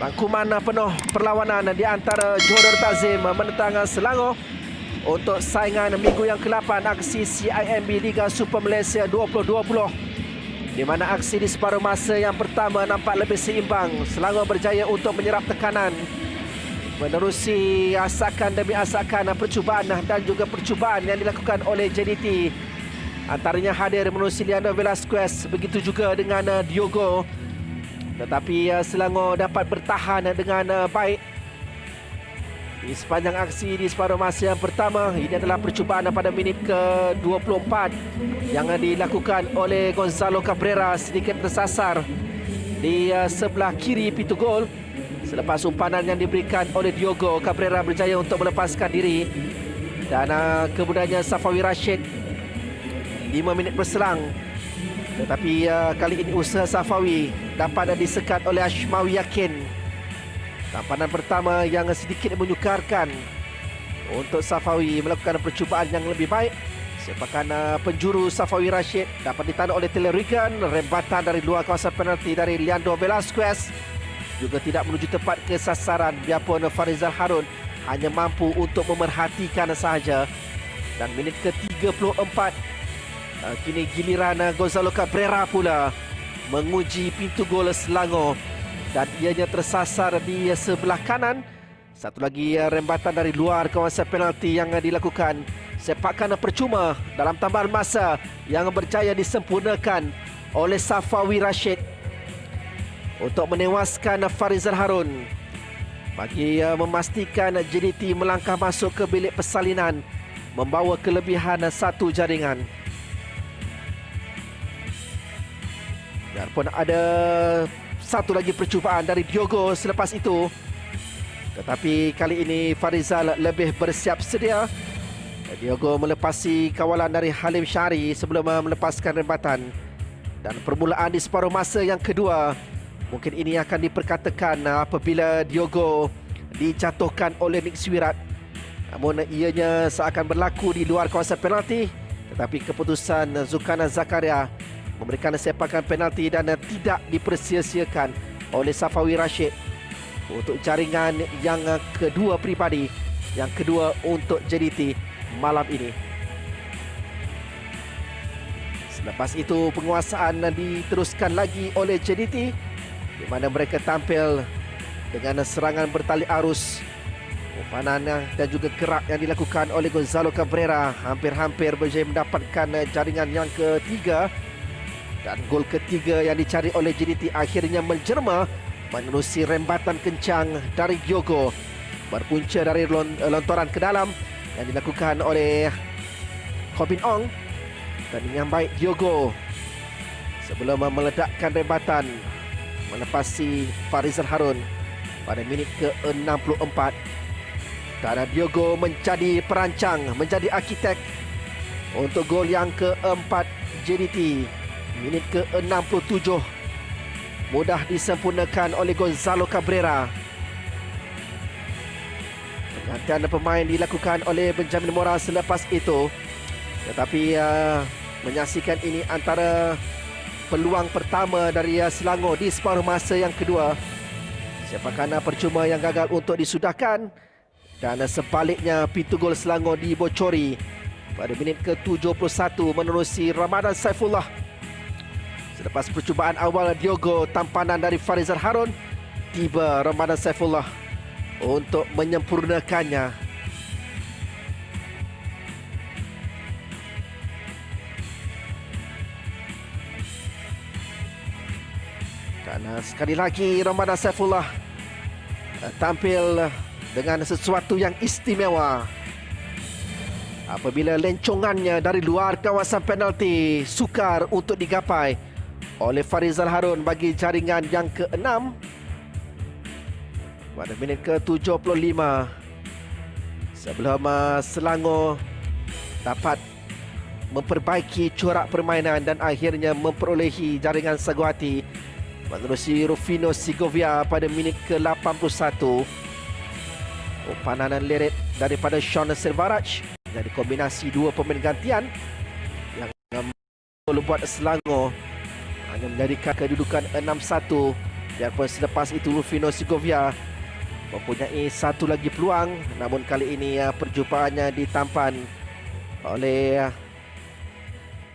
Rangkuman penuh perlawanan di antara Johor Ta'zim menentang Selangor untuk saingan minggu yang ke-8 aksi CIMB Liga Super Malaysia 2020, di mana aksi di separuh masa yang pertama nampak lebih seimbang. Selangor berjaya untuk menyerap tekanan, menerusi asakan demi asakan percubaan dan juga percubaan yang dilakukan oleh JDT. Antaranya hadir menerusi Leandro Velasquez, begitu juga dengan Diogo. Tetapi Selangor dapat bertahan dengan baik di sepanjang aksi di separuh masa yang pertama. Ini adalah percubaan pada minit ke-24 yang dilakukan oleh Gonzalo Cabrera, sedikit tersasar di sebelah kiri pintu gol. Selepas umpanan yang diberikan oleh Diogo, Cabrera berjaya untuk melepaskan diri. Dan kemudiannya Safawi Rashid 5 minit berselang. Tetapi kali ini usaha Safawi dapat disekat oleh Ashmawi Yakin. Tampanan pertama yang sedikit menyukarkan untuk Safawi melakukan percubaan yang lebih baik. Sepakan penjuru Safawi Rashid dapat ditahan oleh Taylor Regan. Rembatan dari luar kawasan penalti dari Leandro Velasquez juga tidak menuju tepat ke sasaran, biarpun Farizal Harun hanya mampu untuk memerhatikan sahaja. Dan minit ke-34, kini giliran Gonzalo Cabrera pula menguji pintu gol Selangor, dan ianya tersasar di sebelah kanan. Satu lagi rembatan dari luar kawasan penalti yang dilakukan. Sepakan percuma dalam tambahan masa yang berjaya disempurnakan oleh Safawi Rashid untuk menewaskan Farizal Harun bagi memastikan JDT melangkah masuk ke bilik persalinan membawa kelebihan satu jaringan. Biarpun ada satu lagi percubaan dari Diogo selepas itu, tetapi kali ini Farizal lebih bersiap sedia. Diogo melepasi kawalan dari Halim Syari sebelum melepaskan rembatan. Dan permulaan di separuh masa yang kedua, mungkin ini akan diperkatakan apabila Diogo dijatuhkan oleh Nick Swirat. Namun ianya seakan berlaku di luar kawasan penalti, tetapi keputusan Zulkarnain Zakaria memberikan sepakan penalti dan tidak dipersia-siakan oleh Safawi Rashid untuk jaringan yang kedua pribadi, yang kedua untuk JDT malam ini. Selepas itu penguasaan diteruskan lagi oleh JDT, di mana mereka tampil dengan serangan bertali arus. Umpanan dan juga gerak yang dilakukan oleh Gonzalo Cabrera hampir-hampir berjaya mendapatkan jaringan yang ketiga. Dan gol ketiga yang dicari oleh JDT akhirnya menjerma menerusi rembatan kencang dari Diogo, berpunca dari lontaran ke dalam yang dilakukan oleh Kobin Ong. Dan dengan baik Diogo sebelum meledakkan rembatan melepasi Farizal Harun pada minit ke-64. Dan Diogo menjadi perancang, menjadi arkitek untuk gol yang keempat JDT. Minit ke-67 mudah disempurnakan oleh Gonzalo Cabrera. Penggantian pemain dilakukan oleh Benjamin Mora selepas itu. Tetapi menyaksikan ini antara peluang pertama dari Selangor di separuh masa yang kedua. Sepakan percuma yang gagal untuk disudahkan. Dan sebaliknya pintu gol Selangor dibocori pada minit ke-71 menerusi Ramadan Saifullah. Selepas percubaan awal Diogo, tampanan dari Farizal Harun, tiba Ramadan Saifullah untuk menyempurnakannya. Dan sekali lagi Ramadan Saifullah tampil dengan sesuatu yang istimewa apabila lencongannya dari luar kawasan penalti sukar untuk digapai oleh Farizal Harun bagi jaringan yang ke-6 pada minit ke-75, sebelum Selangor dapat memperbaiki corak permainan dan akhirnya memperolehi jaringan saguhati menerusi Rufino Segovia pada minit ke-81. Umpanan leret daripada Sean Silvaraj dari kombinasi dua pemain gantian yang membuat Selangor hanya menjadikan kedudukan 6-1 Biarpun selepas itu Rufino Segovia mempunyai satu lagi peluang, namun kali ini perjumpaannya ditampan oleh